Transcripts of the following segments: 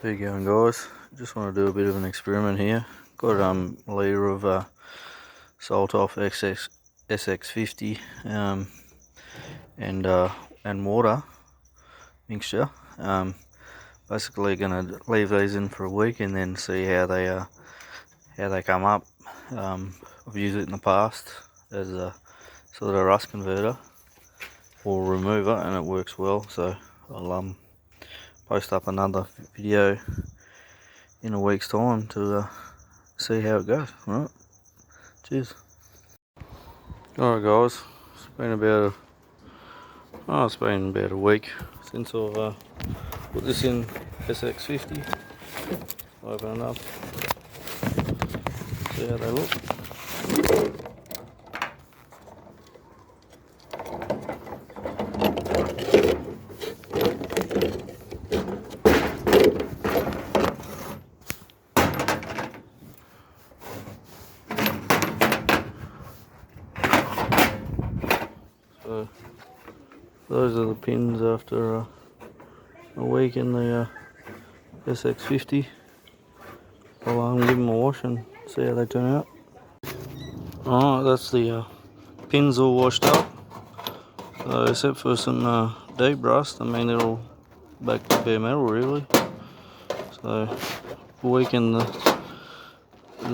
How you going, guys? Just want to do a bit of an experiment here. Got a litre of Salt Off SX50 and water mixture. Basically going to leave these in for a week and then see how they come up. I've used it in the past as a sort of rust converter or remover, and it works well. So I'll post up another video in a week's time to see how it goes. Alright, cheers. Alright guys, it's been about a week since I've put this in SX50. Open it up, see how they look. So those are the pins after a week in the SX50. I'll give them a wash and see how they turn out. Alright, that's the pins all washed up. So except for some deep rust, I mean they're all back to bare metal really. So a week in the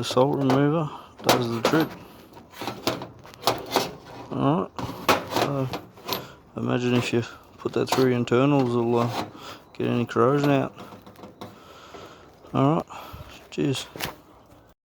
salt remover does the trick. Alright, so I imagine if you put that through your internals it'll get any corrosion out. Alright, cheers.